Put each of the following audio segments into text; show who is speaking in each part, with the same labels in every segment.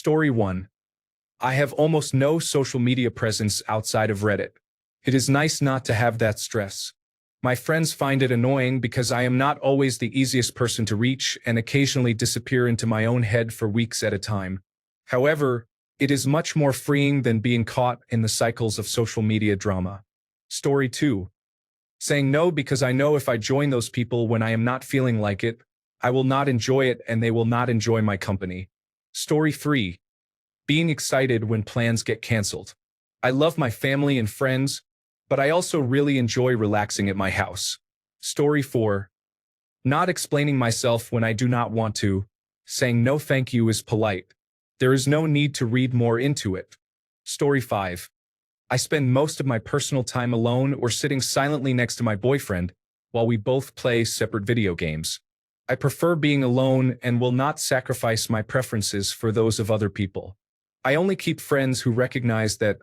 Speaker 1: Story 1. I have almost no social media presence outside of Reddit. It is nice not to have that stress. My friends find it annoying because I am not always the easiest person to reach and occasionally disappear into my own head for weeks at a time. However, it is much more freeing than being caught in the cycles of social media drama. Story 2. Saying no because I know if I join those people when I am not feeling like it, I will not enjoy it and they will not enjoy my company. Story 3. Being excited when plans get canceled. I love my family and friends, but I also really enjoy relaxing at my house. Story 4. Not explaining myself when I do not want to. Saying no thank you is polite. There is no need to read more into it. Story 5. I spend most of my personal time alone or sitting silently next to my boyfriend while we both play separate video games. I prefer being alone and will not sacrifice my preferences for those of other people. I only keep friends who recognize that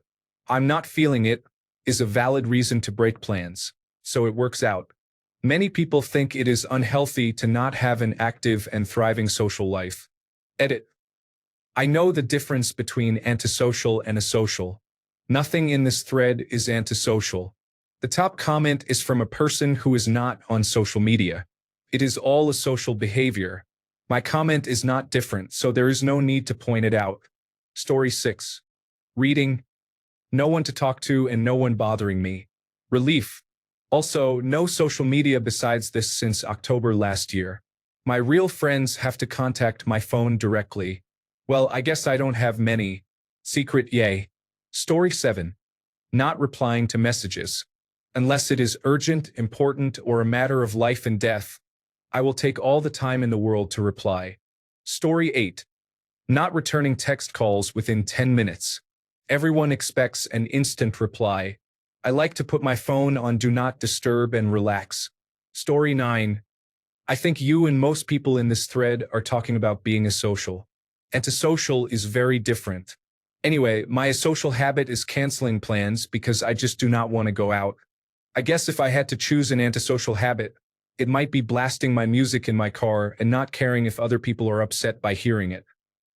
Speaker 1: I'm not feeling it is a valid reason to break plans, so it works out. Many people think it is unhealthy to not have an active and thriving social life. Edit. I know the difference between antisocial and asocial. Nothing in this thread is antisocial. The top comment is from a person who is not on social media. It is all a social behavior. My comment is not different, so there is no need to point it out. Story 6. Reading. No one to talk to and no one bothering me. Relief. Also, no social media besides this since October last year. My real friends have to contact my phone directly. Well, I guess I don't have many. Secret yay. Story 7. Not replying to messages. Unless it is urgent, important, or a matter of life and death, I will take all the time in the world to reply. Story 8. Not returning text calls within 10 minutes. Everyone expects an instant reply. I like to put my phone on Do Not Disturb and relax. Story 9. I think you and most people in this thread are talking about being asocial. Antisocial is very different. Anyway, my asocial habit is canceling plans because I just do not want to go out. I guess if I had to choose an antisocial habit, it might be blasting my music in my car and not caring if other people are upset by hearing it.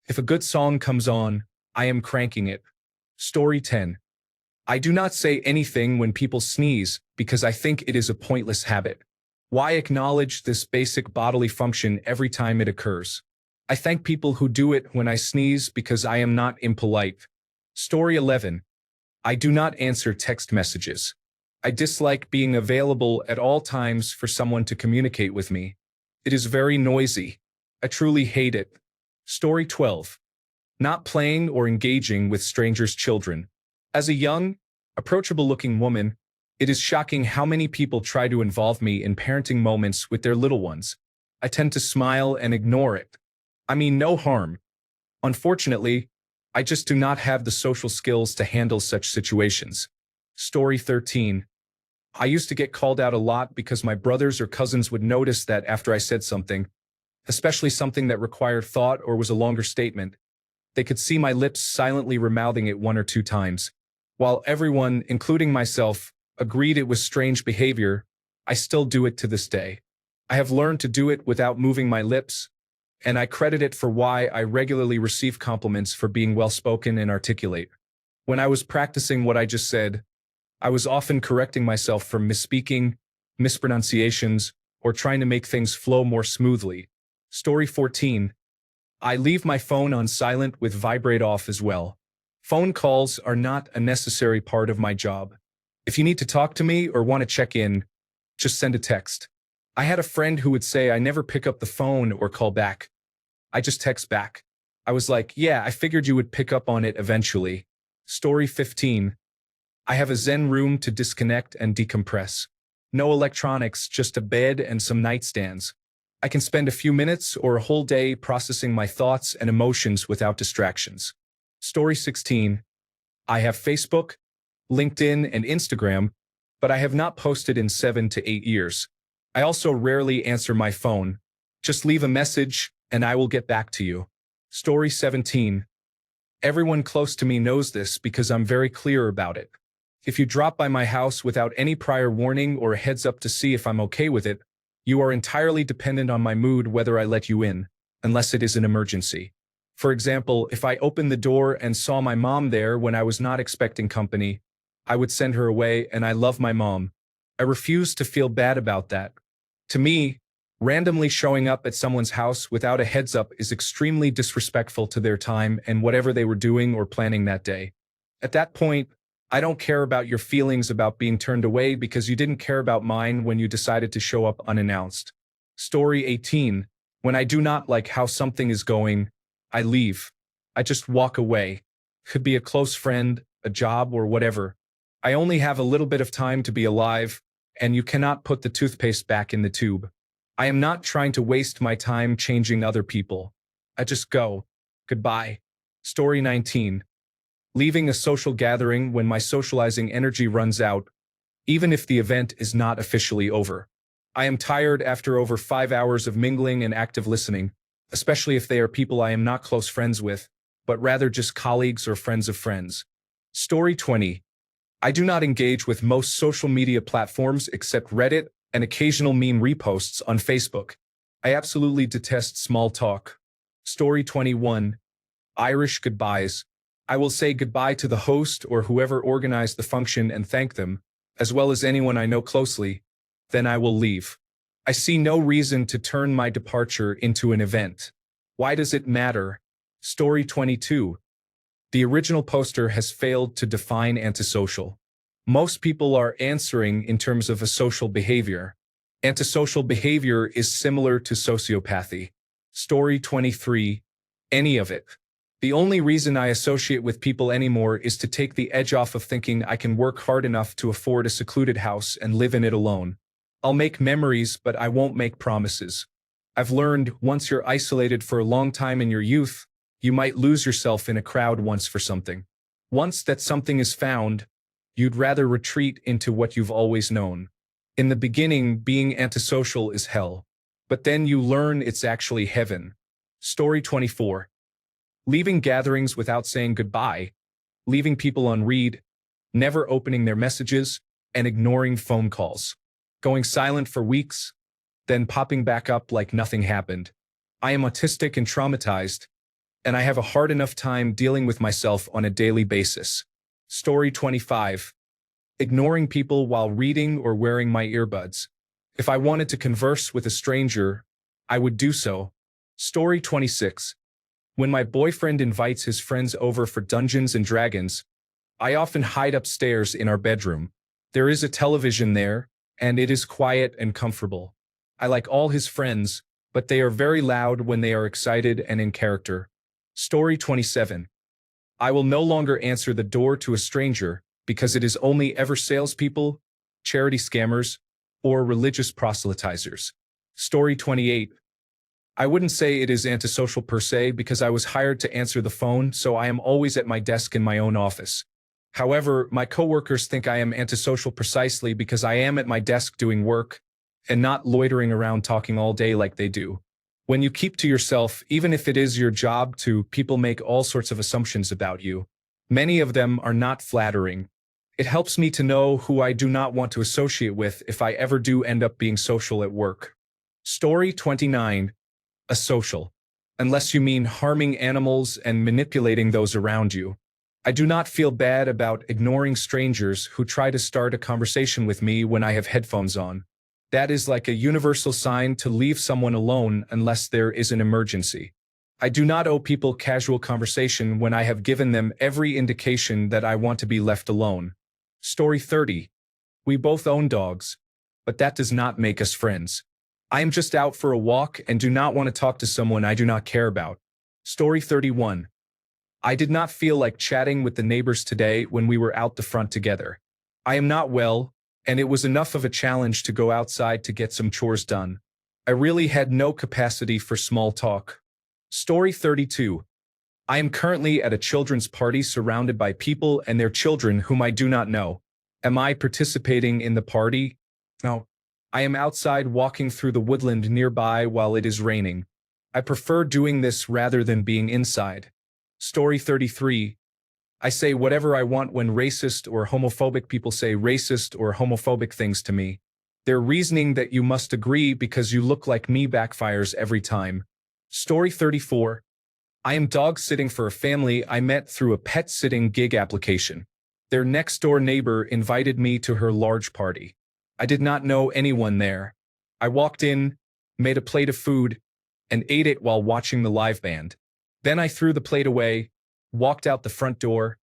Speaker 1: If a good song comes on, I am cranking it. Story 10. I do not say anything when people sneeze because I think it is a pointless habit. Why acknowledge this basic bodily function every time it occurs? I thank people who do it when I sneeze because I am not impolite. Story 11. I do not answer text messages. I dislike being available at all times for someone to communicate with me. It is very noisy. I truly hate it. Story 12. Not playing or engaging with strangers' children. As a young, approachable-looking woman, it is shocking how many people try to involve me in parenting moments with their little ones. I tend to smile and ignore it. I mean no harm. Unfortunately, I just do not have the social skills to handle such situations. Story 13. I used to get called out a lot because my brothers or cousins would notice that after I said something, especially something that required thought or was a longer statement, they could see my lips silently remouthing it 1 or 2 times. While everyone, including myself, agreed it was strange behavior, I still do it to this day. I have learned to do it without moving my lips, and I credit it for why I regularly receive compliments for being well-spoken and articulate. When I was practicing what I just said, I was often correcting myself for misspeaking, mispronunciations, or trying to make things flow more smoothly. Story 14. I leave my phone on silent with vibrate off as well. Phone calls are not a necessary part of my job. If you need to talk to me or want to check in, just send a text. I had a friend who would say I never pick up the phone or call back. I just text back. I was like, yeah, I figured you would pick up on it eventually. Story 15. I have a zen room to disconnect and decompress. No electronics, just a bed and some nightstands. I can spend a few minutes or a whole day processing my thoughts and emotions without distractions. Story 16. I have Facebook, LinkedIn, and Instagram, but I have not posted in 7 to 8 years. I also rarely answer my phone. Just leave a message and I will get back to you. Story 17. Everyone close to me knows this because I'm very clear about it. If you drop by my house without any prior warning or a heads up to see if I'm okay with it, you are entirely dependent on my mood whether I let you in, unless it is an emergency. For example, if I opened the door and saw my mom there when I was not expecting company, I would send her away, and I love my mom. I refuse to feel bad about that. To me, randomly showing up at someone's house without a heads up is extremely disrespectful to their time and whatever they were doing or planning that day. At that point, I don't care about your feelings about being turned away because you didn't care about mine when you decided to show up unannounced. Story 18. When I do not like how something is going, I leave. I just walk away. Could be a close friend, a job, or whatever. I only have a little bit of time to be alive, and you cannot put the toothpaste back in the tube. I am not trying to waste my time changing other people. I just go. Goodbye. Story 19. Leaving a social gathering when my socializing energy runs out, even if the event is not officially over. I am tired after over 5 hours of mingling and active listening, especially if they are people I am not close friends with, but rather just colleagues or friends of friends. Story 20. I do not engage with most social media platforms except Reddit and occasional meme reposts on Facebook. I absolutely detest small talk. Story 21. Irish goodbyes. I will say goodbye to the host or whoever organized the function and thank them, as well as anyone I know closely. Then I will leave. I see no reason to turn my departure into an event. Why does it matter? Story 22. The original poster has failed to define antisocial. Most people are answering in terms of a social behavior. Antisocial behavior is similar to sociopathy. Story 23. Any of it. The only reason I associate with people anymore is to take the edge off of thinking I can work hard enough to afford a secluded house and live in it alone. I'll make memories, but I won't make promises. I've learned once you're isolated for a long time in your youth, you might lose yourself in a crowd once for something. Once that something is found, you'd rather retreat into what you've always known. In the beginning, being antisocial is hell. But then you learn it's actually heaven. Story 24. Leaving gatherings without saying goodbye, leaving people on read, never opening their messages, and ignoring phone calls. Going silent for weeks, then popping back up like nothing happened. I am autistic and traumatized, and I have a hard enough time dealing with myself on a daily basis. Story 25. Ignoring people while reading or wearing my earbuds. If I wanted to converse with a stranger, I would do so. Story 26. When my boyfriend invites his friends over for Dungeons and Dragons, I often hide upstairs in our bedroom. There is a television there, and it is quiet and comfortable. I like all his friends, but they are very loud when they are excited and in character. Story 27. I will no longer answer the door to a stranger because it is only ever salespeople, charity scammers, or religious proselytizers. Story 28. I wouldn't say it is antisocial per se because I was hired to answer the phone, so I am always at my desk in my own office. However, my coworkers think I am antisocial precisely because I am at my desk doing work and not loitering around talking all day like they do. When you keep to yourself, even if it is your job to, people make all sorts of assumptions about you. Many of them are not flattering. It helps me to know who I do not want to associate with if I ever do end up being social at work. Story 29. A social. Unless you mean harming animals and manipulating those around you. I do not feel bad about ignoring strangers who try to start a conversation with me when I have headphones on. That is like a universal sign to leave someone alone unless there is an emergency. I do not owe people casual conversation when I have given them every indication that I want to be left alone. Story 30. We both own dogs, but that does not make us friends. I am just out for a walk and do not want to talk to someone I do not care about. Story 31. I did not feel like chatting with the neighbors today when we were out the front together. I am not well, and it was enough of a challenge to go outside to get some chores done. I really had no capacity for small talk. Story 32. I am currently at a children's party surrounded by people and their children whom I do not know. Am I participating in the party? No. I am outside walking through the woodland nearby while it is raining. I prefer doing this rather than being inside. Story 33. I say whatever I want when racist or homophobic people say racist or homophobic things to me. Their reasoning that you must agree because you look like me backfires every time. Story 34. I am dog sitting for a family I met through a pet sitting gig application. Their next door neighbor invited me to her large party. I did not know anyone there. I walked in, made a plate of food, and ate it while watching the live band. Then I threw the plate away, walked out the front door,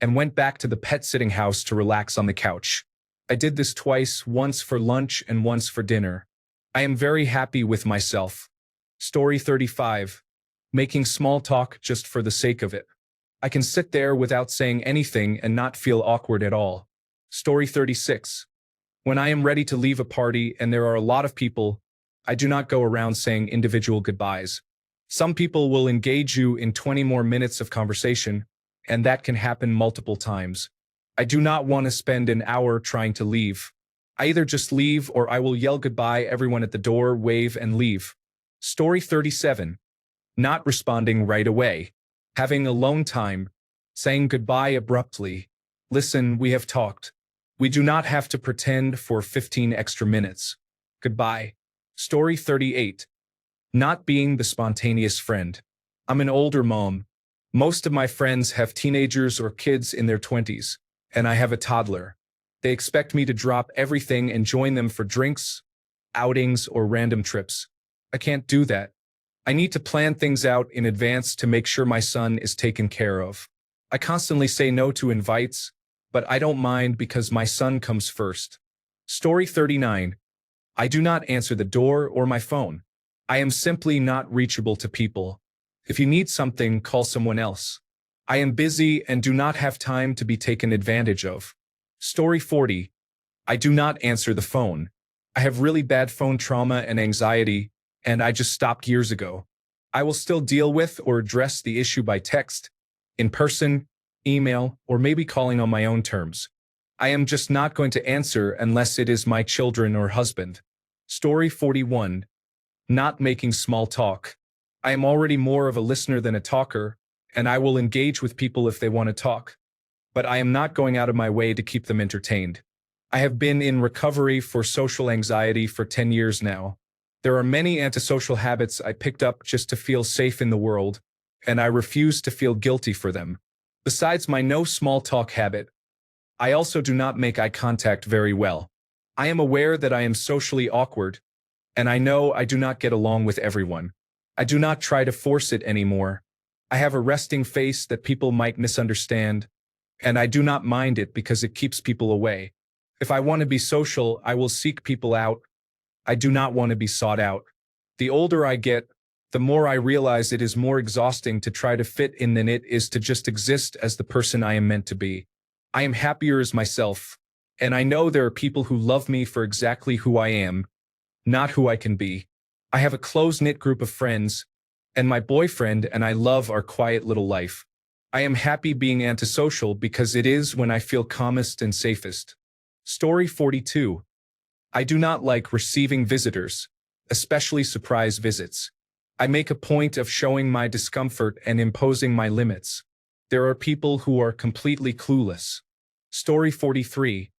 Speaker 1: and went back to the pet sitting house to relax on the couch. I did this twice, once for lunch and once for dinner. I am very happy with myself. Story 35. Making small talk just for the sake of it. I can sit there without saying anything and not feel awkward at all. Story 36. When I am ready to leave a party and there are a lot of people, I do not go around saying individual goodbyes. Some people will engage you in 20 more minutes of conversation, and that can happen multiple times. I do not want to spend an hour trying to leave. I either just leave or I will yell goodbye everyone at the door, wave, and leave. Story 37. Not responding right away. Having alone time. Saying goodbye abruptly. Listen, we have talked. We do not have to pretend for 15 extra minutes. Goodbye. Story 38. Not being the spontaneous friend. I'm an older mom. Most of my friends have teenagers or kids in their 20s, and I have a toddler. They expect me to drop everything and join them for drinks, outings, or random trips. I can't do that. I need to plan things out in advance to make sure my son is taken care of. I constantly say no to invites, but I don't mind because my son comes first. Story 39. I do not answer the door or my phone. I am simply not reachable to people. If you need something, call someone else. I am busy and do not have time to be taken advantage of. Story 40. I do not answer the phone. I have really bad phone trauma and anxiety, and I just stopped years ago. I will still deal with or address the issue by text, in person, email, or maybe calling on my own terms. I am just not going to answer unless it is my children or husband. Story 41. Not making small talk. I am already more of a listener than a talker, and I will engage with people if they want to talk. But I am not going out of my way to keep them entertained. I have been in recovery for social anxiety for 10 years now. There are many antisocial habits I picked up just to feel safe in the world, and I refuse to feel guilty for them. Besides my no small talk habit, I also do not make eye contact very well. I am aware that I am socially awkward, and I know I do not get along with everyone. I do not try to force it anymore. I have a resting face that people might misunderstand, and I do not mind it because it keeps people away. If I want to be social, I will seek people out. I do not want to be sought out. The older I get, the more I realize it is more exhausting to try to fit in than it is to just exist as the person I am meant to be. I am happier as myself, and I know there are people who love me for exactly who I am, not who I can be. I have a close-knit group of friends, and my boyfriend and I love our quiet little life. I am happy being antisocial because it is when I feel calmest and safest. Story 42. I do not like receiving visitors, especially surprise visits. I make a point of showing my discomfort and imposing my limits. There are people who are completely clueless. Story 43.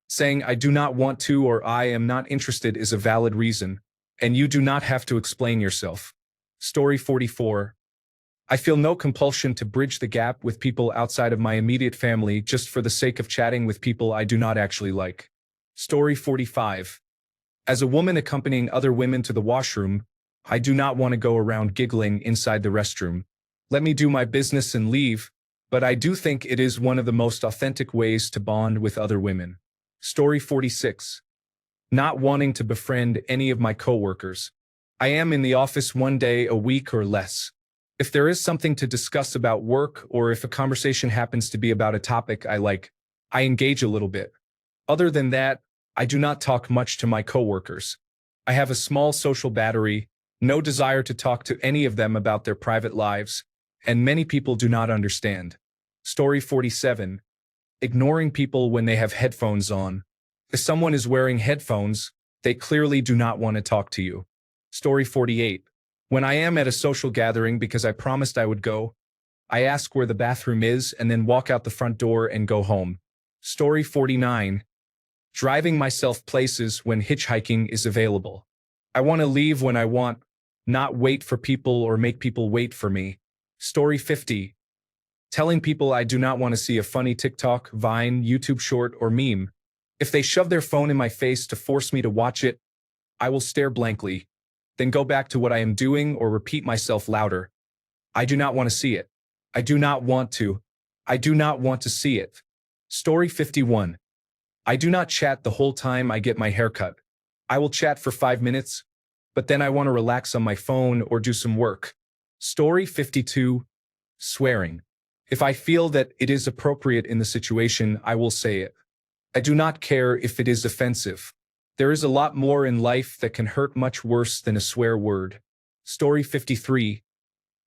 Speaker 1: Saying I do not want to or I am not interested is a valid reason, and you do not have to explain yourself. Story 44. I feel no compulsion to bridge the gap with people outside of my immediate family just for the sake of chatting with people I do not actually like. Story 45. As a woman accompanying other women to the washroom, I do not want to go around giggling inside the restroom. Let me do my business and leave, but I do think it is one of the most authentic ways to bond with other women. Story 46. Not wanting to befriend any of my coworkers. I am in the office one day a week or less. If there is something to discuss about work or if a conversation happens to be about a topic I like, I engage a little bit. Other than that, I do not talk much to my coworkers. I have a small social battery, no desire to talk to any of them about their private lives, and many people do not understand. Story 47. Ignoring people when they have headphones on. If someone is wearing headphones, they clearly do not want to talk to you. Story 48. When I am at a social gathering because I promised I would go, I ask where the bathroom is and then walk out the front door and go home. Story 49. Driving myself places when hitchhiking is available. I want to leave when I want, not wait for people or make people wait for me. Story 50. Telling people I do not want to see a funny TikTok, Vine, YouTube short, or meme. If they shove their phone in my face to force me to watch it, I will stare blankly, then go back to what I am doing or repeat myself louder. I do not want to see it. I do not want to. I do not want to see it. Story 51. I do not chat the whole time I get my hair cut. I will chat for 5 minutes, but then I want to relax on my phone or do some work. Story 52. Swearing. If I feel that it is appropriate in the situation, I will say it. I do not care if it is offensive. There is a lot more in life that can hurt much worse than a swear word. Story 53.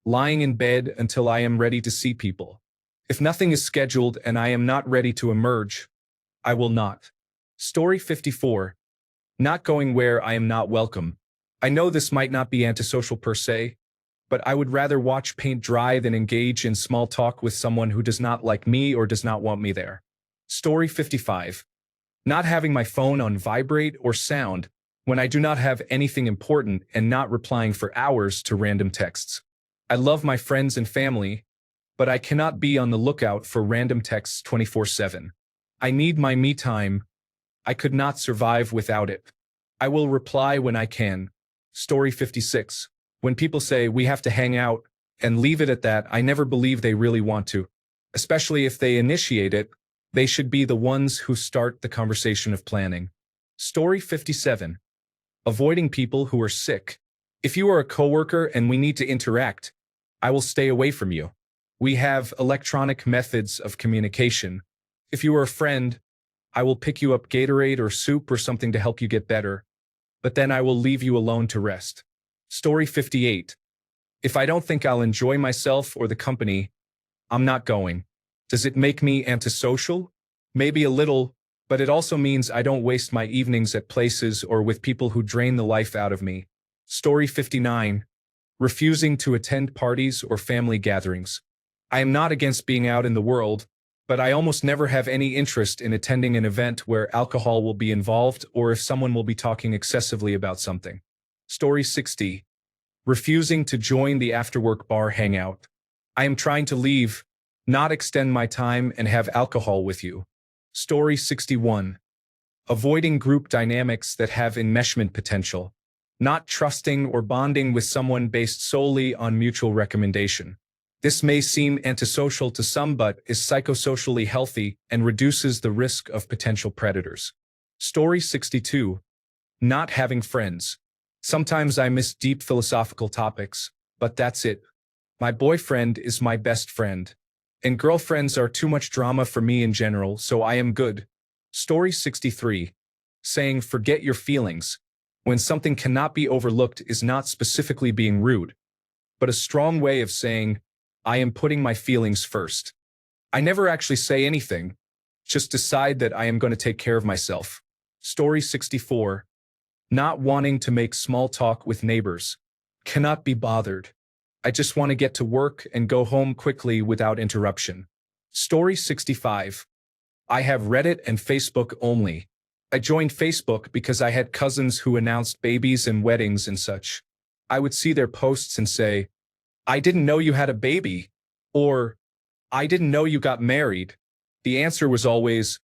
Speaker 1: Lying in bed until I am ready to see people. If nothing is scheduled and I am not ready to emerge, I will not. Story 54. Not going where I am not welcome. I know this might not be antisocial per se, but I would rather watch paint dry than engage in small talk with someone who does not like me or does not want me there. Story 55. Not having my phone on vibrate or sound when I do not have anything important and not replying for hours to random texts. I love my friends and family, but I cannot be on the lookout for random texts 24/7. I need my me time. I could not survive without it. I will reply when I can. Story 56. When people say we have to hang out and leave it at that, I never believe they really want to. Especially if they initiate it, they should be the ones who start the conversation of planning. Story 57. Avoiding people who are sick. If you are a coworker and we need to interact, I will stay away from you. We have electronic methods of communication. If you are a friend, I will pick you up Gatorade or soup or something to help you get better, but then I will leave you alone to rest. Story 58. If I don't think I'll enjoy myself or the company, I'm not going. Does it make me antisocial? Maybe a little, but it also means I don't waste my evenings at places or with people who drain the life out of me. Story 59. Refusing to attend parties or family gatherings. I am not against being out in the world, but I almost never have any interest in attending an event where alcohol will be involved or if someone will be talking excessively about something. Story 60. Refusing to join the after-work bar hangout. I am trying to leave, not extend my time and have alcohol with you. Story 61. Avoiding group dynamics that have enmeshment potential. Not trusting or bonding with someone based solely on mutual recommendation. This may seem antisocial to some but is psychosocially healthy and reduces the risk of potential predators. Story 62. Not having friends. Sometimes I miss deep philosophical topics, but that's it. My boyfriend is my best friend. And girlfriends are too much drama for me in general, so I am good. Story 63. Saying forget your feelings when something cannot be overlooked is not specifically being rude, but a strong way of saying, I am putting my feelings first. I never actually say anything, just decide that I am going to take care of myself. Story 64. Not wanting to make small talk with neighbors. Cannot be bothered. I just want to get to work and go home quickly without interruption. Story 65. I have Reddit and Facebook only. I joined Facebook because I had cousins who announced babies and weddings and such. I would see their posts and say, I didn't know you had a baby, or I didn't know you got married. The answer was always,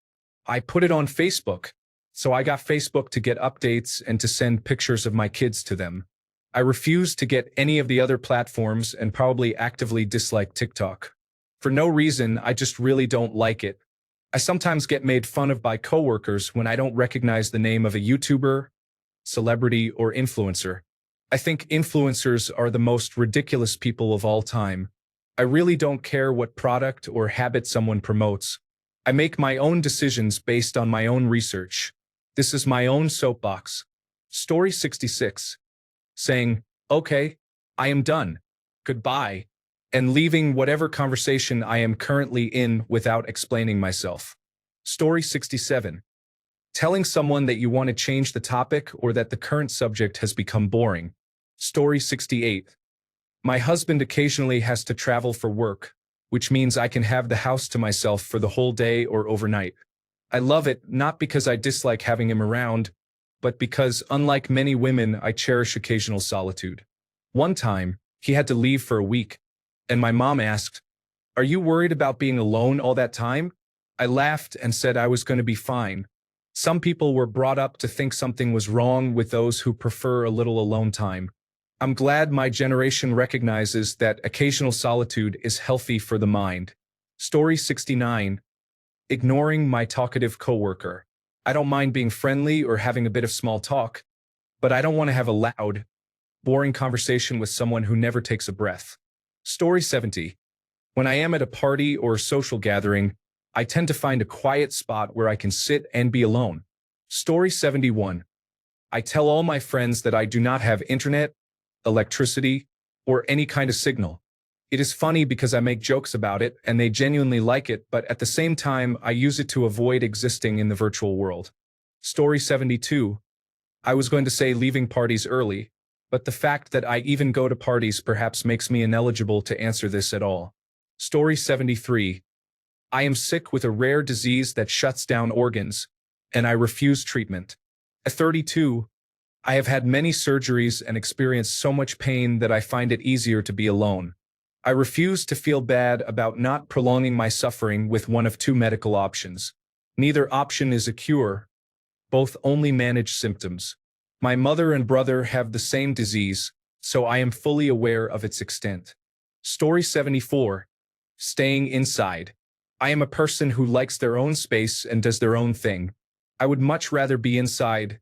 Speaker 1: I put it on Facebook. So I got Facebook to get updates and to send pictures of my kids to them. I refused to get any of the other platforms and probably actively dislike TikTok. For no reason, I just really don't like it. I sometimes get made fun of by coworkers when I don't recognize the name of a YouTuber, celebrity, or influencer. I think influencers are the most ridiculous people of all time. I really don't care what product or habit someone promotes. I make my own decisions based on my own research. This is my own soapbox. Story 66. Saying, okay, I am done. Goodbye. And leaving whatever conversation I am currently in without explaining myself. Story 67. Telling someone that you want to change the topic or that the current subject has become boring. Story 68. My husband occasionally has to travel for work, which means I can have the house to myself for the whole day or overnight. I love it, not because I dislike having him around, but because, unlike many women, I cherish occasional solitude. One time, he had to leave for a week. And my mom asked, "Are you worried about being alone all that time?" I laughed and said I was going to be fine. Some people were brought up to think something was wrong with those who prefer a little alone time. I'm glad my generation recognizes that occasional solitude is healthy for the mind. Story 69. Ignoring my talkative coworker. I don't mind being friendly or having a bit of small talk, but I don't want to have a loud, boring conversation with someone who never takes a breath. Story 70. When I am at a party or a social gathering, I tend to find a quiet spot where I can sit and be alone. Story 71. I tell all my friends that I do not have internet, electricity, or any kind of signal. It is funny because I make jokes about it and they genuinely like it, but at the same time, I use it to avoid existing in the virtual world. Story 72. I was going to say leaving parties early, but the fact that I even go to parties perhaps makes me ineligible to answer this at all. Story 73. I am sick with a rare disease that shuts down organs, and I refuse treatment. At 32, I have had many surgeries and experienced so much pain that I find it easier to be alone. I refuse to feel bad about not prolonging my suffering with one of two medical options. Neither option is a cure. Both only manage symptoms. My mother and brother have the same disease, so I am fully aware of its extent. Story 74. Staying inside. I am a person who likes their own space and does their own thing. I would much rather be inside,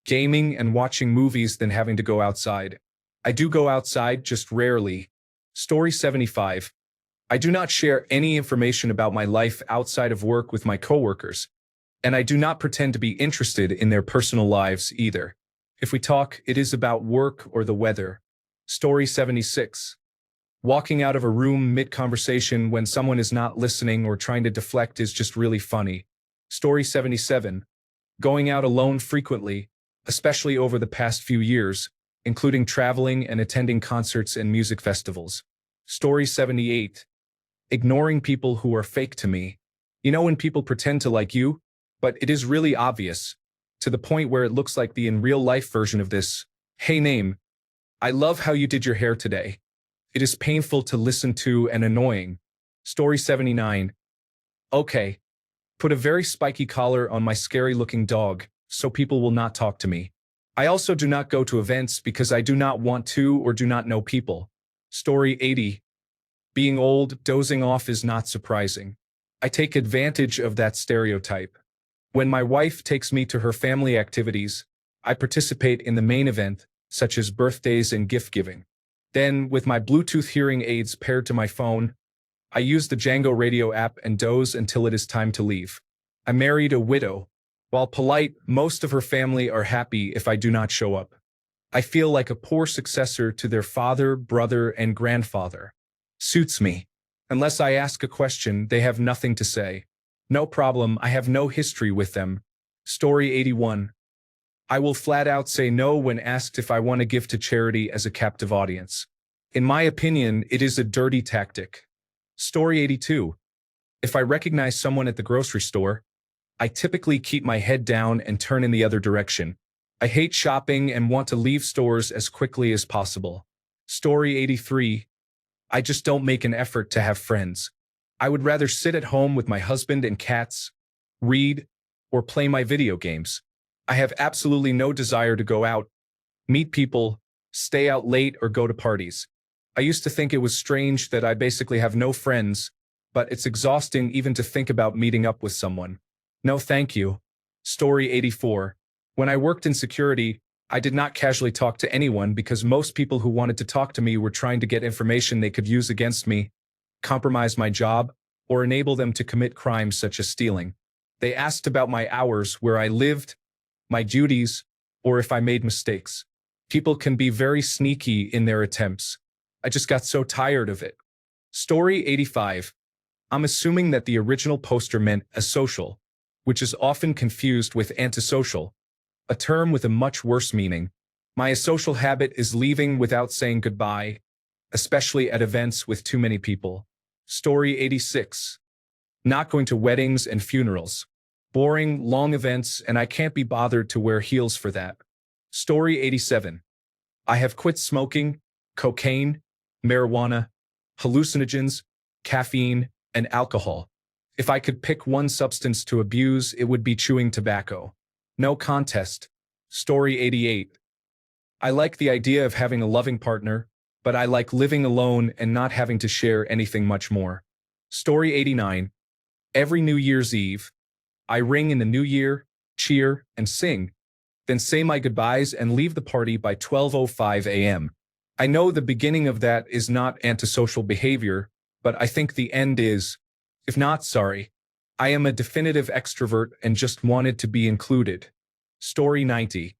Speaker 1: gaming and watching movies than having to go outside. I do go outside, just rarely. Story 75. I do not share any information about my life outside of work with my coworkers, and I do not pretend to be interested in their personal lives either. If we talk, it is about work or the weather. Story 76. Walking out of a room mid-conversation when someone is not listening or trying to deflect is just really funny. Story 77. Going out alone frequently, especially over the past few years, including traveling and attending concerts and music festivals. Story 78. Ignoring people who are fake to me. You know when people pretend to like you, but it is really obvious, to the point where it looks like the in real life version of this. Hey name, I love how you did your hair today. It is painful to listen to and annoying. Story 79. Okay. Put a very spiky collar on my scary-looking dog, so people will not talk to me. I also do not go to events because I do not want to or do not know people. Story 80. Being old, dozing off is not surprising. I take advantage of that stereotype. When my wife takes me to her family activities, I participate in the main event, such as birthdays and gift-giving. Then, with my Bluetooth hearing aids paired to my phone, I use the Django radio app and doze until it is time to leave. I married a widow. While polite, most of her family are happy if I do not show up. I feel like a poor successor to their father, brother, and grandfather. Suits me. Unless I ask a question, they have nothing to say. No problem, I have no history with them. Story 81. I will flat out say no when asked if I want to give to charity as a captive audience. In my opinion, it is a dirty tactic. Story 82. If I recognize someone at the grocery store, I typically keep my head down and turn in the other direction. I hate shopping and want to leave stores as quickly as possible. Story 83. I just don't make an effort to have friends. I would rather sit at home with my husband and cats, read, or play my video games. I have absolutely no desire to go out, meet people, stay out late, or go to parties. I used to think it was strange that I basically have no friends, but it's exhausting even to think about meeting up with someone. No thank you. Story 84. When I worked in security, I did not casually talk to anyone because most people who wanted to talk to me were trying to get information they could use against me, compromise my job, or enable them to commit crimes such as stealing. They asked about my hours, where I lived, my duties, or if I made mistakes. People can be very sneaky in their attempts. I just got so tired of it. Story 85. I'm assuming that the original poster meant asocial, which is often confused with antisocial, a term with a much worse meaning. My asocial habit is leaving without saying goodbye, especially at events with too many people. Story 86. Not going to weddings and funerals. Boring, long events, and I can't be bothered to wear heels for that. Story 87. I have quit smoking, cocaine, marijuana, hallucinogens, caffeine, and alcohol. If I could pick one substance to abuse, it would be chewing tobacco. No contest. Story 88. I like the idea of having a loving partner, but I like living alone and not having to share anything much more. Story 89. Every New Year's Eve, I ring in the new year, cheer, and sing, then say my goodbyes and leave the party by 12:05 a.m. I know the beginning of that is not antisocial behavior, but I think the end is. If not, sorry. I am a definitive extrovert and just wanted to be included. Story 90.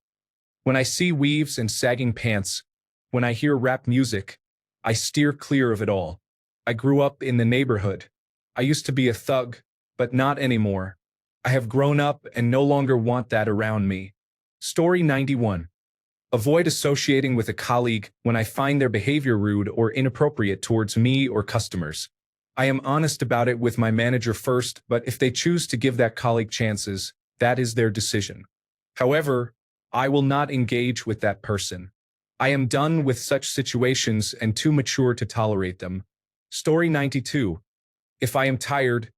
Speaker 1: When I see weaves and sagging pants, when I hear rap music, I steer clear of it all. I grew up in the neighborhood. I used to be a thug, but not anymore. I have grown up and no longer want that around me. Story 91. Avoid associating with a colleague when I find their behavior rude or inappropriate towards me or customers. I am honest about it with my manager first, but if they choose to give that colleague chances, that is their decision. However, I will not engage with that person. I am done with such situations and too mature to tolerate them. Story 92. If I am tired,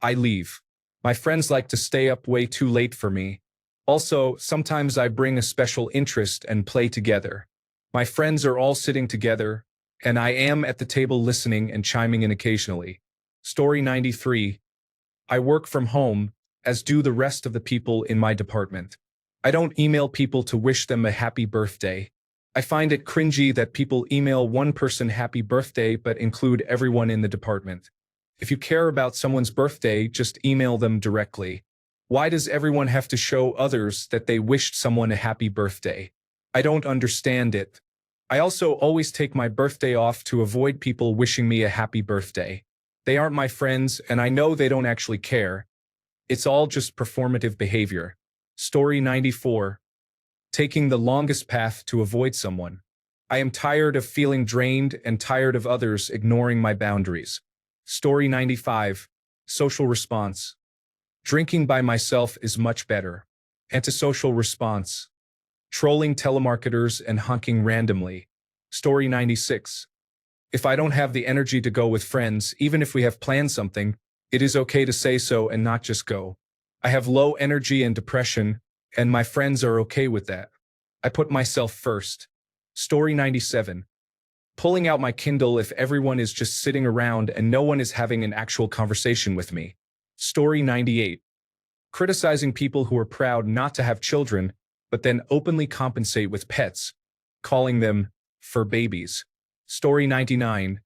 Speaker 1: I leave. My friends like to stay up way too late for me. Also, sometimes I bring a special interest and play together. My friends are all sitting together, and I am at the table listening and chiming in occasionally. Story 93. I work from home, as do the rest of the people in my department. I don't email people to wish them a happy birthday. I find it cringy that people email one person happy birthday but include everyone in the department. If you care about someone's birthday, just email them directly. Why does everyone have to show others that they wished someone a happy birthday? I don't understand it. I also always take my birthday off to avoid people wishing me a happy birthday. They aren't my friends, and I know they don't actually care. It's all just performative behavior. Story 94. Taking the longest path to avoid someone. I am tired of feeling drained and tired of others ignoring my boundaries. Story 95. Social response. Drinking by myself is much better. Antisocial response. Trolling telemarketers and honking randomly. Story 96. If I don't have the energy to go with friends, even if we have planned something, it is okay to say so and not just go. I have low energy and depression, and my friends are okay with that. I put myself first. Story 97. Pulling out my Kindle if everyone is just sitting around and no one is having an actual conversation with me. Story 98. Criticizing people who are proud not to have children, but then openly compensate with pets, calling them fur babies. Story 99.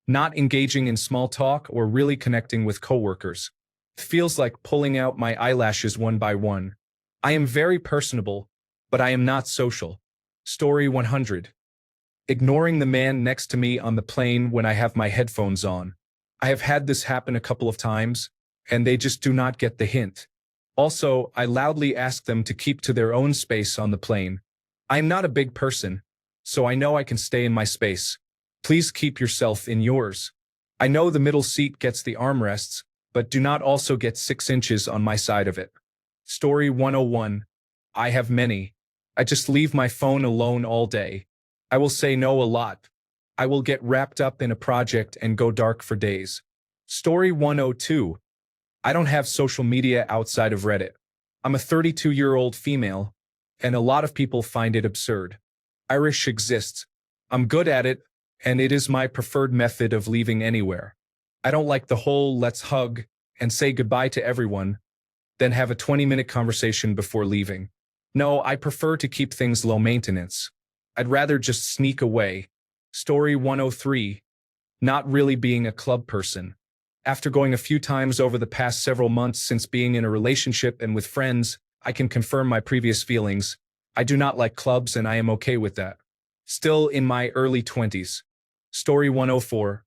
Speaker 1: Not engaging in small talk or really connecting with coworkers. Feels like pulling out my eyelashes one by one. I am very personable, but I am not social. Story 100. Ignoring the man next to me on the plane when I have my headphones on. I have had this happen a couple of times, and they just do not get the hint. Also, I loudly ask them to keep to their own space on the plane. I am not a big person, so I know I can stay in my space. Please keep yourself in yours. I know the middle seat gets the armrests, but do not also get 6 inches on my side of it. Story 101. I have many. I just leave my phone alone all day. I will say no a lot. I will get wrapped up in a project and go dark for days. Story 102. I don't have social media outside of Reddit. I'm a 32-year-old female, and a lot of people find it absurd. Irish exists. I'm good at it, and it is my preferred method of leaving anywhere. I don't like the whole let's hug and say goodbye to everyone, then have a 20-minute conversation before leaving. No, I prefer to keep things low maintenance. I'd rather just sneak away. Story 103. Not really being a club person. After going a few times over the past several months since being in a relationship and with friends, I can confirm my previous feelings. I do not like clubs and I am okay with that. Still in my early 20s. Story 104.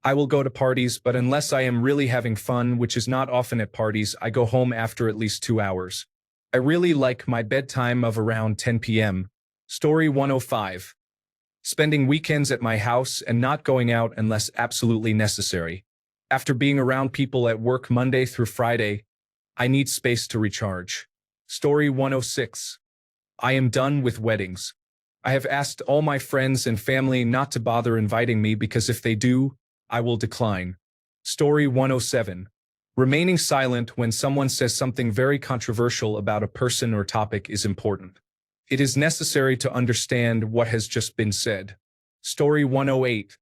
Speaker 1: I will go to parties, but unless I am really having fun, which is not often at parties, I go home after at least 2 hours. I really like my bedtime of around 10 p.m. Story 105. Spending weekends at my house and not going out unless absolutely necessary. After being around people at work Monday through Friday, I need space to recharge. Story 106. I am done with weddings. I have asked all my friends and family not to bother inviting me because if they do, I will decline. Story 107. Remaining silent when someone says something very controversial about a person or topic is important. It is necessary to understand what has just been said. Story 108.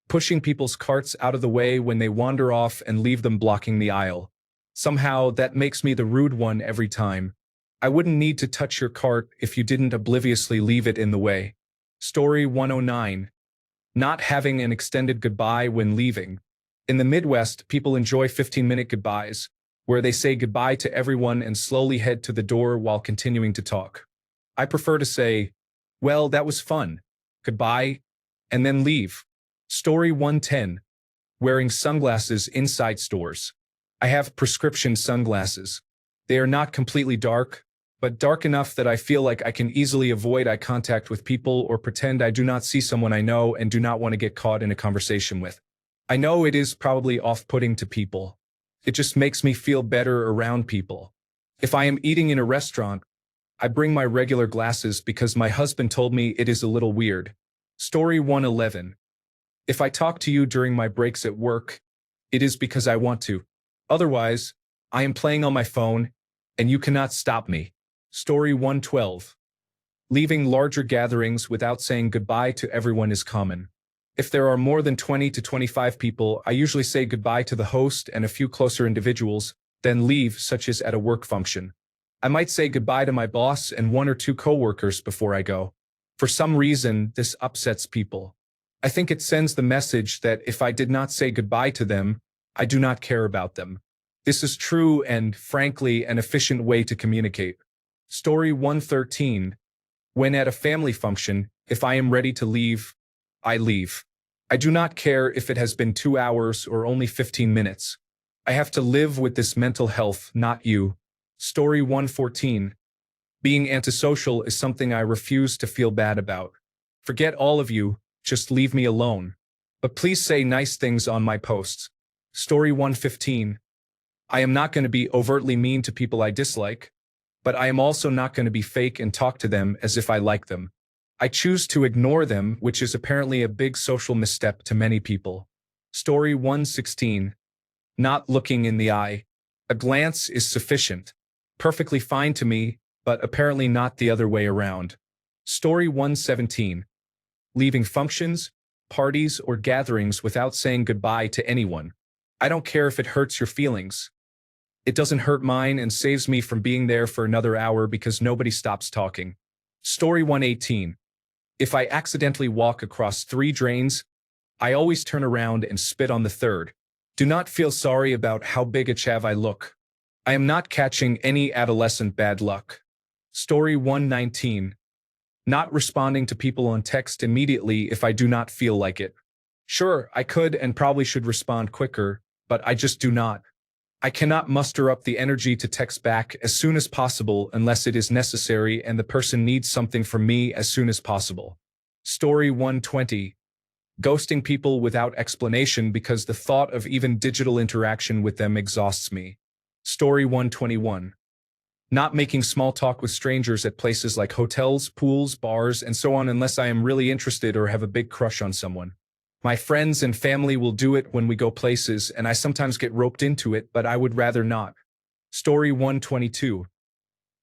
Speaker 1: Pushing people's carts out of the way when they wander off and leave them blocking the aisle. Somehow, that makes me the rude one every time. I wouldn't need to touch your cart if you didn't obliviously leave it in the way. Story 109. Not having an extended goodbye when leaving. In the Midwest, people enjoy 15-minute goodbyes, where they say goodbye to everyone and slowly head to the door while continuing to talk. I prefer to say, well, that was fun, goodbye, and then leave. Story 110. Wearing sunglasses inside stores. I have prescription sunglasses. They are not completely dark, but dark enough that I feel like I can easily avoid eye contact with people or pretend I do not see someone I know and do not want to get caught in a conversation with. I know it is probably off-putting to people. It just makes me feel better around people. If I am eating in a restaurant, I bring my regular glasses because my husband told me it is a little weird. Story 111. If I talk to you during my breaks at work, it is because I want to. Otherwise, I am playing on my phone, and you cannot stop me. Story 112. Leaving larger gatherings without saying goodbye to everyone is common. If there are more than 20 to 25 people, I usually say goodbye to the host and a few closer individuals, then leave, such as at a work function. I might say goodbye to my boss and one or two coworkers before I go. For some reason, this upsets people. I think it sends the message that if I did not say goodbye to them, I do not care about them. This is true and, frankly, an efficient way to communicate. Story 113. When at a family function, if I am ready to leave, I leave. I do not care if it has been 2 hours or only 15 minutes. I have to live with this mental health, not you. Story 114. Being antisocial is something I refuse to feel bad about. Forget all of you, just leave me alone. But please say nice things on my posts. Story 115. I am not going to be overtly mean to people I dislike, but I am also not going to be fake and talk to them as if I like them. I choose to ignore them, which is apparently a big social misstep to many people. Story 116. Not looking in the eye. A glance is sufficient. Perfectly fine to me, but apparently not the other way around. Story 117. Leaving functions, parties, or gatherings without saying goodbye to anyone. I don't care if it hurts your feelings. It doesn't hurt mine and saves me from being there for another hour because nobody stops talking. Story 118. If I accidentally walk across 3 drains, I always turn around and spit on the third. Do not feel sorry about how big a chav I look. I am not catching any adolescent bad luck. Story 119. Not responding to people on text immediately if I do not feel like it. Sure, I could and probably should respond quicker, but I just do not. I cannot muster up the energy to text back as soon as possible unless it is necessary and the person needs something from me as soon as possible. Story 120. Ghosting people without explanation because the thought of even digital interaction with them exhausts me. Story 121. Not making small talk with strangers at places like hotels, pools, bars, and so on unless I am really interested or have a big crush on someone. My friends and family will do it when we go places, and I sometimes get roped into it, but I would rather not. Story 122.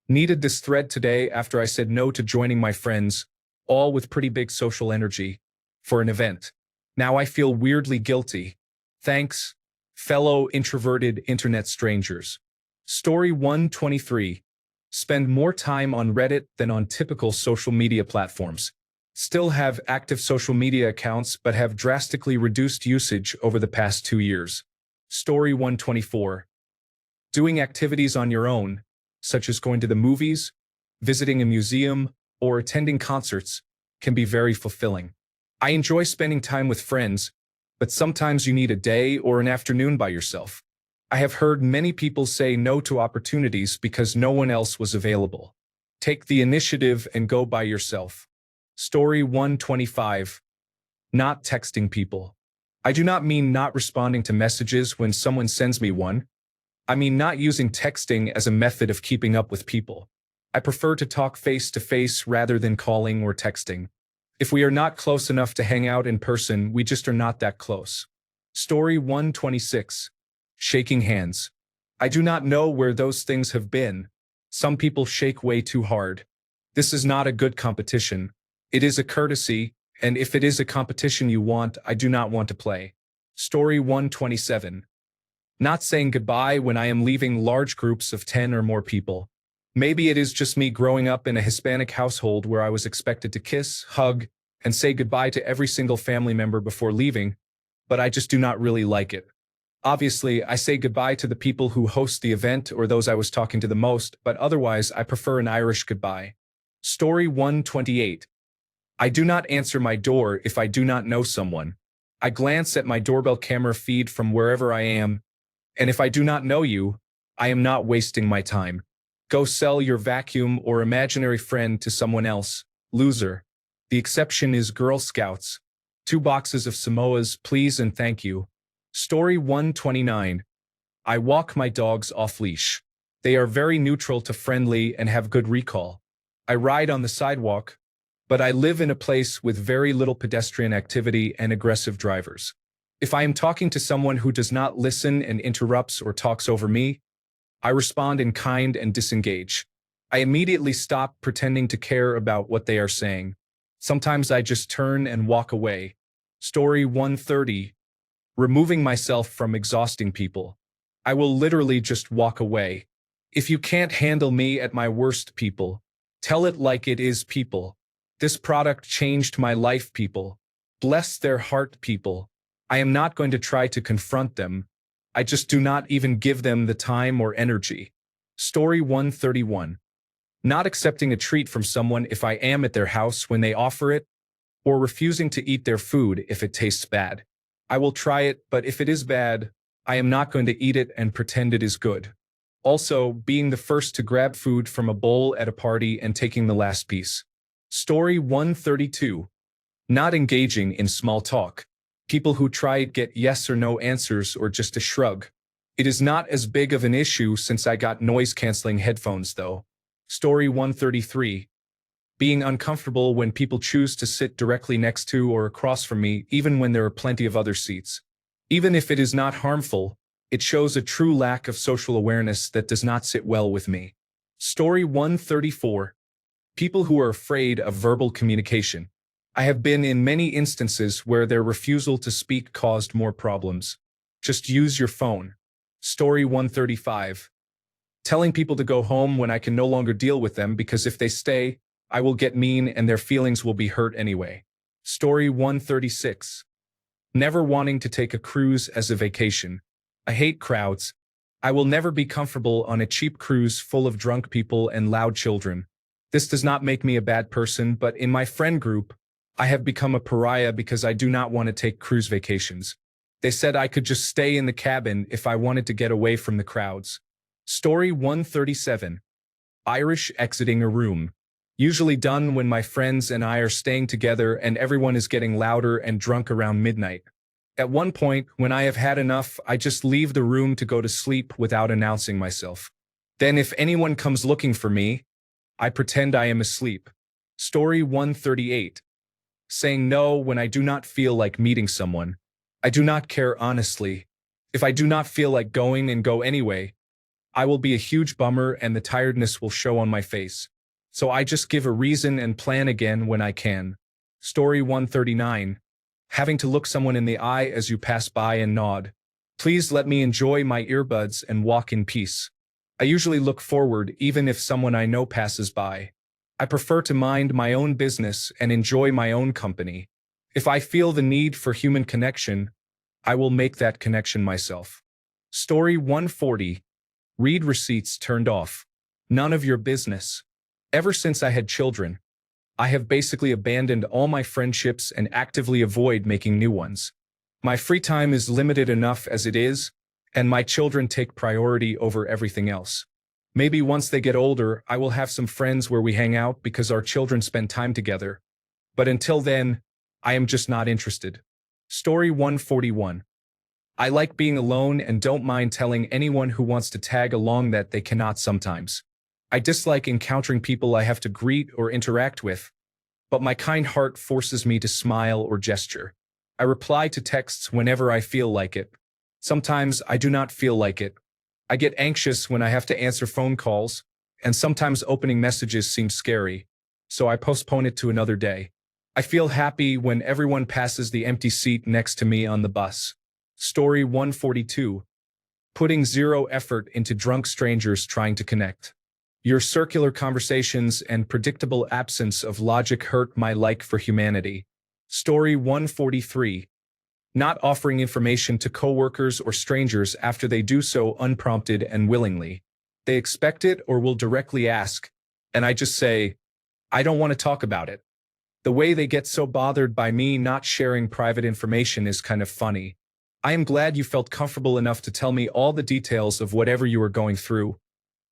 Speaker 1: Needed this thread today after I said no to joining my friends, all with pretty big social energy, for an event. Now I feel weirdly guilty. Thanks, fellow introverted internet strangers. Story 123. Spend more time on Reddit than on typical social media platforms. Still have active social media accounts but have drastically reduced usage over the past 2 years. Story 124. Doing activities on your own, such as going to the movies, visiting a museum, or attending concerts, can be very fulfilling. I enjoy spending time with friends, but sometimes you need a day or an afternoon by yourself. I have heard many people say no to opportunities because no one else was available. Take the initiative and go by yourself. Story 125. Not texting people. I do not mean not responding to messages when someone sends me one. I mean not using texting as a method of keeping up with people. I prefer to talk face to face rather than calling or texting. If we are not close enough to hang out in person, we just are not that close. Story 126. Shaking hands. I do not know where those things have been. Some people shake way too hard. This is not a good competition. It is a courtesy, and if it is a competition you want, I do not want to play. Story 127. Not saying goodbye when I am leaving large groups of 10 or more people. Maybe it is just me growing up in a Hispanic household where I was expected to kiss, hug, and say goodbye to every single family member before leaving, but I just do not really like it. Obviously, I say goodbye to the people who host the event or those I was talking to the most, but otherwise I prefer an Irish goodbye. Story 128. I do not answer my door if I do not know someone. I glance at my doorbell camera feed from wherever I am, and if I do not know you, I am not wasting my time. Go sell your vacuum or imaginary friend to someone else, loser. The exception is Girl Scouts. 2 boxes of Samoas, please and thank you. Story 129. I walk my dogs off-leash. They are very neutral to friendly and have good recall. I ride on the sidewalk, but I live in a place with very little pedestrian activity and aggressive drivers. If I am talking to someone who does not listen and interrupts or talks over me, I respond in kind and disengage. I immediately stop pretending to care about what they are saying. Sometimes I just turn and walk away. Story 130. Removing myself from exhausting people. I will literally just walk away. If you can't handle me at my worst, people, tell it like it is, people. This product changed my life, people. Bless their heart, people. I am not going to try to confront them. I just do not even give them the time or energy. Story 131. Not accepting a treat from someone if I am at their house when they offer it, or refusing to eat their food if it tastes bad. I will try it, but if it is bad, I am not going to eat it and pretend it is good. Also, being the first to grab food from a bowl at a party and taking the last piece. Story 132. Not engaging in small talk. People who try to get yes or no answers or just a shrug. It is not as big of an issue since I got noise-canceling headphones though. Story 133. Being uncomfortable when people choose to sit directly next to or across from me even when there are plenty of other seats. Even if it is not harmful, it shows a true lack of social awareness that does not sit well with me. Story 134. People who are afraid of verbal communication. I have been in many instances where their refusal to speak caused more problems. Just use your phone. Story 135. Telling people to go home when I can no longer deal with them because if they stay, I will get mean and their feelings will be hurt anyway. Story 136. Never wanting to take a cruise as a vacation. I hate crowds. I will never be comfortable on a cheap cruise full of drunk people and loud children. This does not make me a bad person, but in my friend group, I have become a pariah because I do not want to take cruise vacations. They said I could just stay in the cabin if I wanted to get away from the crowds. Story 137. Irish exiting a room. Usually done when my friends and I are staying together and everyone is getting louder and drunk around midnight. At one point, when I have had enough, I just leave the room to go to sleep without announcing myself. Then if anyone comes looking for me, I pretend I am asleep. Story 138. Saying no when I do not feel like meeting someone. I do not care honestly. If I do not feel like going and go anyway, I will be a huge bummer and the tiredness will show on my face. So I just give a reason and plan again when I can. Story 139. Having to look someone in the eye as you pass by and nod. Please let me enjoy my earbuds and walk in peace. I usually look forward even if someone I know passes by. I prefer to mind my own business and enjoy my own company. If I feel the need for human connection, I will make that connection myself. Story 140. Read receipts turned off. None of your business. Ever since I had children, I have basically abandoned all my friendships and actively avoid making new ones. My free time is limited enough as it is, and my children take priority over everything else. Maybe once they get older, I will have some friends where we hang out because our children spend time together. But until then, I am just not interested. Story 141. I like being alone and don't mind telling anyone who wants to tag along that they cannot sometimes. I dislike encountering people I have to greet or interact with, but my kind heart forces me to smile or gesture. I reply to texts whenever I feel like it. Sometimes I do not feel like it. I get anxious when I have to answer phone calls, and sometimes opening messages seems scary, so I postpone it to another day. I feel happy when everyone passes the empty seat next to me on the bus. Story 142. Putting zero effort into drunk strangers trying to connect. Your circular conversations and predictable absence of logic hurt my like for humanity. Story 143. Not offering information to coworkers or strangers after they do so unprompted and willingly. They expect it or will directly ask, and I just say, I don't want to talk about it. The way they get so bothered by me not sharing private information is kind of funny. I am glad you felt comfortable enough to tell me all the details of whatever you were going through,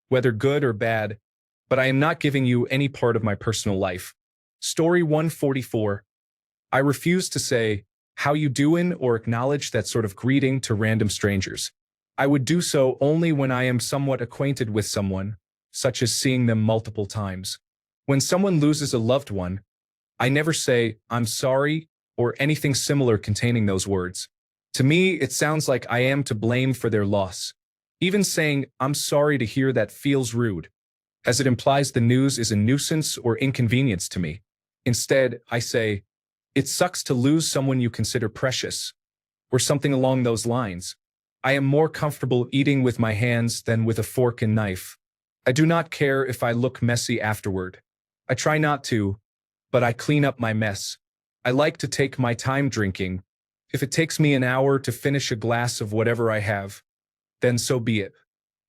Speaker 1: whether good or bad, but I am not giving you any part of my personal life. Story 144. I refuse to say, how you doin', or acknowledge that sort of greeting to random strangers. I would do so only when I am somewhat acquainted with someone, such as seeing them multiple times. When someone loses a loved one, I never say, I'm sorry, or anything similar containing those words. To me, it sounds like I am to blame for their loss. Even saying, I'm sorry to hear that feels rude, as it implies the news is a nuisance or inconvenience to me. Instead, I say, it sucks to lose someone you consider precious, or something along those lines. I am more comfortable eating with my hands than with a fork and knife. I do not care if I look messy afterward. I try not to, but I clean up my mess. I like to take my time drinking. If it takes me an hour to finish a glass of whatever I have, then so be it.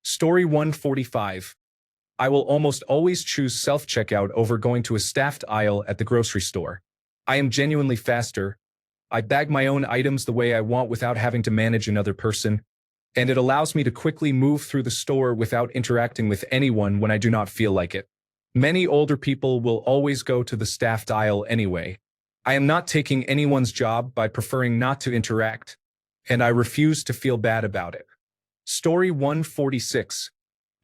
Speaker 1: Story 145. I will almost always choose self-checkout over going to a staffed aisle at the grocery store. I am genuinely faster. I bag my own items the way I want without having to manage another person, and it allows me to quickly move through the store without interacting with anyone when I do not feel like it. Many older people will always go to the staffed aisle anyway. I am not taking anyone's job by preferring not to interact, and I refuse to feel bad about it. Story 146.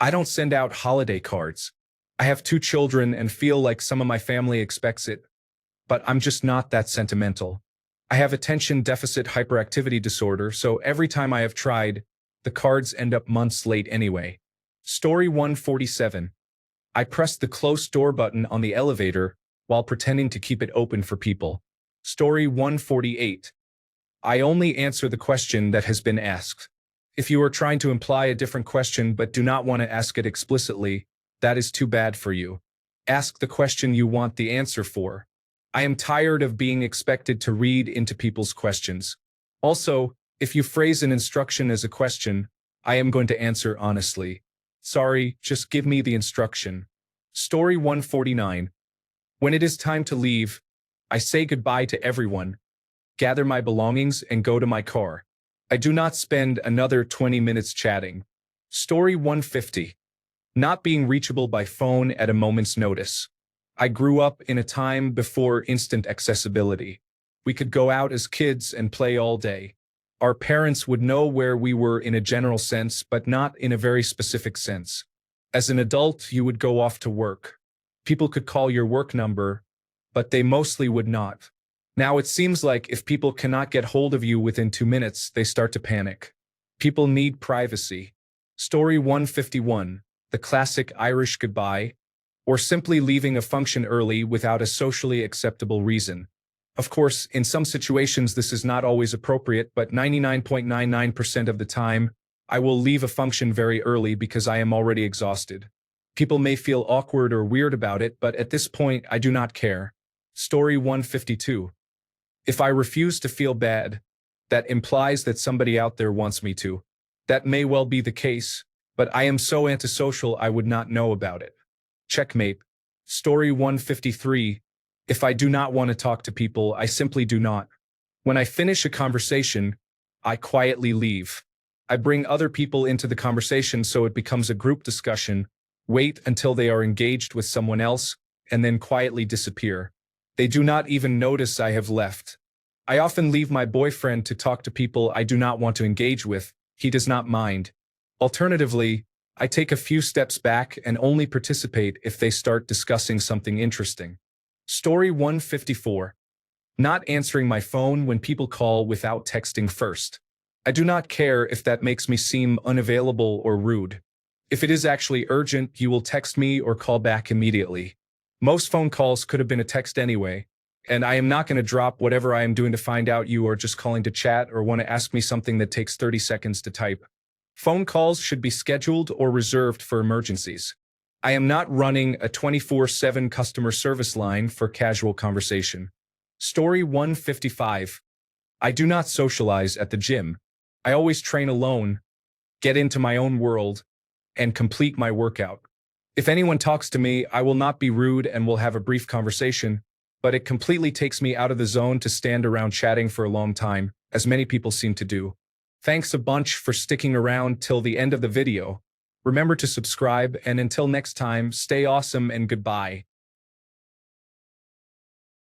Speaker 1: I don't send out holiday cards. I have 2 children and feel like some of my family expects it, but I'm just not that sentimental. I have attention deficit hyperactivity disorder, so every time I have tried, the cards end up months late anyway. Story 147. I press the close door button on the elevator while pretending to keep it open for people. Story 148. I only answer the question that has been asked. If you are trying to imply a different question but do not want to ask it explicitly, that is too bad for you. Ask the question you want the answer for. I am tired of being expected to read into people's questions. Also, if you phrase an instruction as a question, I am going to answer honestly. Sorry, just give me the instruction. Story 149. When it is time to leave, I say goodbye to everyone, gather my belongings, and go to my car. I do not spend another 20 minutes chatting. Story 150. Not being reachable by phone at a moment's notice. I grew up in a time before instant accessibility. We could go out as kids and play all day. Our parents would know where we were in a general sense, but not in a very specific sense. As an adult, you would go off to work. People could call your work number, but they mostly would not. Now it seems like if people cannot get hold of you within 2 minutes, they start to panic. People need privacy. Story 151. The classic Irish goodbye, or simply leaving a function early without a socially acceptable reason. Of course, in some situations this is not always appropriate, but 99.99% of the time, I will leave a function very early because I am already exhausted. People may feel awkward or weird about it, but at this point, I do not care. Story 152. If I refuse to feel bad, that implies that somebody out there wants me to. That may well be the case, but I am so antisocial I would not know about it. Checkmate. Story 153. If I do not want to talk to people, I simply do not. When I finish a conversation, I quietly leave. I bring other people into the conversation so it becomes a group discussion, wait until they are engaged with someone else, and then quietly disappear. They do not even notice I have left. I often leave my boyfriend to talk to people I do not want to engage with. He does not mind. Alternatively, I take a few steps back and only participate if they start discussing something interesting. Story 154. Not answering my phone when people call without texting first. I do not care if that makes me seem unavailable or rude. If it is actually urgent, you will text me or call back immediately. Most phone calls could have been a text anyway, and I am not going to drop whatever I am doing to find out you are just calling to chat or want to ask me something that takes 30 seconds to type. Phone calls should be scheduled or reserved for emergencies. I am not running a 24/7 customer service line for casual conversation. Story 155. I do not socialize at the gym. I always train alone, get into my own world, and complete my workout. If anyone talks to me, I will not be rude and will have a brief conversation, but it completely takes me out of the zone to stand around chatting for a long time, as many people seem to do. Thanks a bunch for sticking around till the end of the video. Remember to subscribe, and until next time, stay awesome and goodbye.